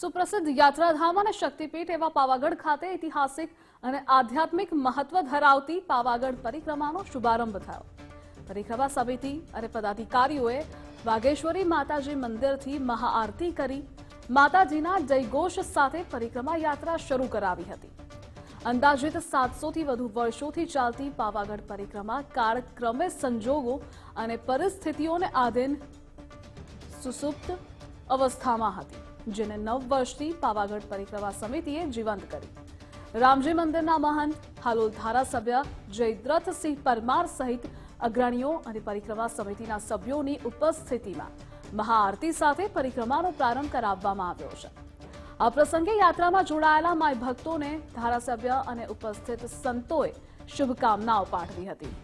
સુપ્રસિદ્ધ યાત્રાધામ અને શક્તિપીઠ એવા પાવાગઢ ખાતે ઐતિહાસિક અને આધ્યાત્મિક મહત્વ ધરાવતી પાવાગઢ પરિક્રમાનો શુભારંભ થયો। પરિક્રમા સમિતિ અને પદાધિકારીઓએ વાઘેશ્વરી માતાજી મંદિરથી મહાઆરતી કરી માતાજીના જયઘોષ સાથે પરિક્રમા યાત્રા શરૂ કરાવી હતી। અંદાજિત 700થી વધુ વર્ષોથી ચાલતી પાવાગઢ પરિક્રમા કાળક્રમે સંજોગો અને પરિસ્થિતિઓને આધીન સુસુપ્ત અવસ્થામાં હતી, જેને 9 વર્ષથી પાવાગઢ પરિક્રમા સમિતિએ જીવંત કરી। રામજી મંદિરના મહંત, હાલોલ ધારાસભ્ય જયદ્રથસિંહ પરમાર સહિત અગ્રણીઓ અને પરિક્રમા સમિતિના સભ્યોની ઉપસ્થિતિમાં મહાઆરતી સાથે પરિક્રમાનો પ્રારંભ કરાવવામાં આવ્યો છે। આ પ્રસંગે યાત્રામાં જોડાયેલા માય ભક્તોને ધારાસભ્ય અને ઉપસ્થિત સંતોએ શુભકામનાઓ પાઠવી હતી।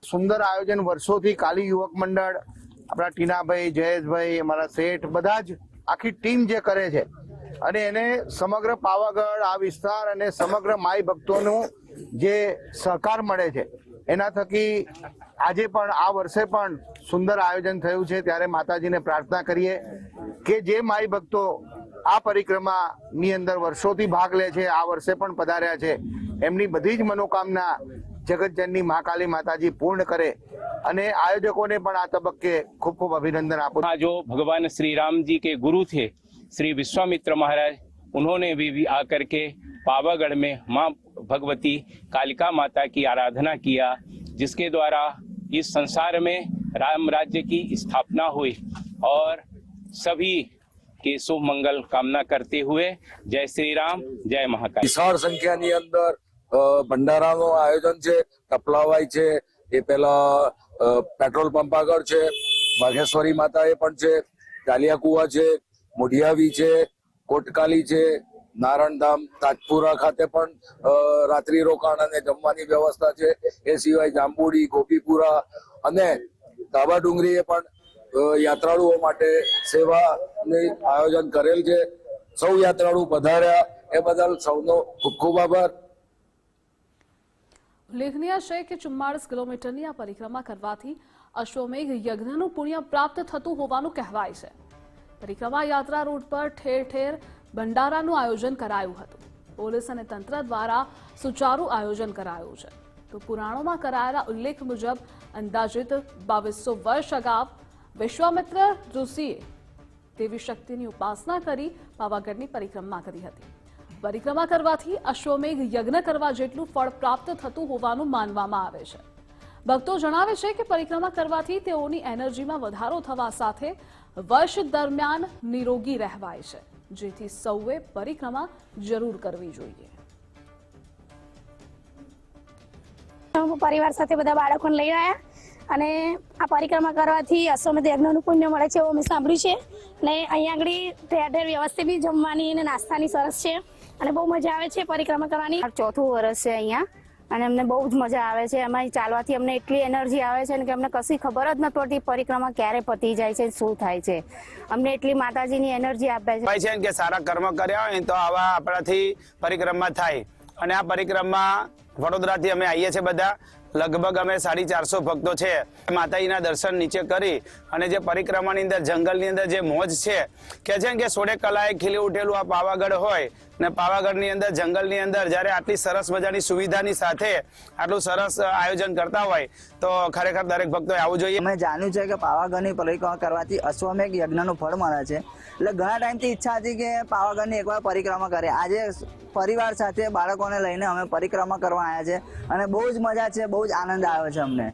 સુંદર આયોજન વર્ષોથી કાલી યુવક મંડળ, આપણા ટીનાભાઈ, જયેશભાઈ, અમારા શેઠ, બધા જ આખી ટીમ જે કરે છે અને એને સમગ્ર પાવાગઢ આ વિસ્તાર અને સમગ્ર માઈ ભક્તોનું જે સહકાર મળે છે એના થકી આજે પણ આ વર્ષે પણ સુંદર આયોજન થયું છે। ત્યારે માતાજીને પ્રાર્થના કરીએ કે જે માઈ ભક્તો આ પરિક્રમાની અંદર વર્ષોથી ભાગ લે છે, આ વર્ષે પણ પધાર્યા છે, એમની બધી જ મનોકામના જગતજનની મહાકાલી માતાજી पूर्ण करे અને આયોજકોને પણ આ તબક્કે ખૂબ ખૂબ અભિનંદન આપું। जो भगवान श्री राम जी के गुरु थे श्री विश्वामित्र महाराज, उन्होंने भी आकर के पावागढ़ में माँ भगवती कालिका माता की आराधना किया, जिसके द्वारा इस संसार में राम राज्य की स्थापना हुई। और सभी के शुभ मंगल कामना करते हुए जय श्री राम, जय महाकाल। विशाल संख्या ની અંદર ભંડારાનો આયોજન છે। ટપલાવાઈ છે, એ પેલા પેટ્રોલ પંપ આગળ છે, વાઘેશ્વરી માતા એ પણ છે, ડાલિયાકુવા છે, મોઢિયાવી છે, કોટકાલી છે, નારણધામ તાજપુરા ખાતે પણ રાત્રિ રોકાણ અને જમવાની વ્યવસ્થા છે। એ સિવાય જાંબુડી, ગોપીપુરા અને ધાબા ડુંગરીએ પણ યાત્રાળુઓ માટે સેવાનું આયોજન કરેલ છે। સૌ યાત્રાળુ પધાર્યા એ બદલ સૌનો ખૂબ ખૂબ આભાર। ઉલ્લેખનીય છે કે 44 કિલોમીટરની આ પરિક્રમા કરવાથી અશ્વમેઘ યજ્ઞનું પુણ્ય પ્રાપ્ત થતું હોવાનું કહેવાય છે। પરિક્રમા યાત્રા રૂટ પર ઠેર ઠેર ભંડારાનું આયોજન કરાયું હતું। પોલીસ અને તંત્ર દ્વારા સુચારુ આયોજન કરાયું છે। તો પુરાણોમાં કરાયેલા ઉલ્લેખ મુજબ અંદાજિત 2200 વર્ષ અગાઉ વિશ્વામિત્ર ઋષિએ દેવી શક્તિની ઉપાસના કરી પાવાગઢની પરિક્રમા કરી હતી। પરિક્રમા કરવાથી અશ્વમેઘ યજ્ઞ કરવા જેટલું ફળ પ્રાપ્ત થતું હોવાનું માનવામાં આવે છે। ભક્તો જણાવે છે કે પરિક્રમા કરવાથી તેઓની એનર્જીમાં વધારો થવા સાથે વર્ષ દરમિયાન નિરોગી રહેવાય છે, જેથી સૌએ પરિક્રમા જરૂર કરવી જોઈએ। પરિવાર સાથે બધા બાળકોને લઈ આવ્યા અને આ પરિક્રમા કરવાથી અશ્વમેધ યજ્ઞનું પુણ્ય મળે છે એવું મેં સાંભળ્યું છે। અને અહીંયા આગળ ઠેર ઠેર વ્યવસ્થિત બી જમવાની અને નાસ્તાની સરસ છે અને બહુ મજા આવે છે પરિક્રમા કરવાની। ચોથું વર્ષ છે અહીંયા અને અમને બહુ જ મજા આવે છે। એમાં ચાલવાથી અમને એટલી એનર્જી આવે છે કે અમને કશી ખબર જ નથી પડતી પરિક્રમા ક્યારે પતી જાય છે, શું થાય છે। અમને એટલી માતાજીની એનર્જી આપે છે કે સારા કર્મ કર્યા હોય તો આવા આપણાથી પરિક્રમા થાય। અને આ પરિક્રમા વડોદરાથી અમે આવીએ છીએ બધા, લગભગ અમે 450 ભક્તો છે। માતાજીના દર્શન નીચે કરી અને જે પરિક્રમાની અંદર જંગલની અંદર જે મોજ છે કે છે કે સોળે કલાએ ખીલી ઉઠેલું આ પાવાગઢ હોય ને પાવાગઢની અંદર જંગલની અંદર જ્યારે આટલી સરસ મજાની સુવિધાની સાથે આટલું સરસ આયોજન કરતા હોય તો ખરેખર દરેક ભક્તોએ આવવું જોઈએ। અમે જાણ્યું છે કે પાવાગઢની પરિક્રમા કરવાથી અશ્વમેઘ યજ્ઞનું ફળ મળે છે, એટલે ઘણા ટાઈમથી ઈચ્છા હતી કે પાવાગઢની એકવાર પરિક્રમા કરે। આજે પરિવાર સાથે બાળકોને લઈને અમે પરિક્રમા કરવા આવ્યા છે અને બહુ જ મજા છે, બહુ જ આનંદ આવે છે અમને।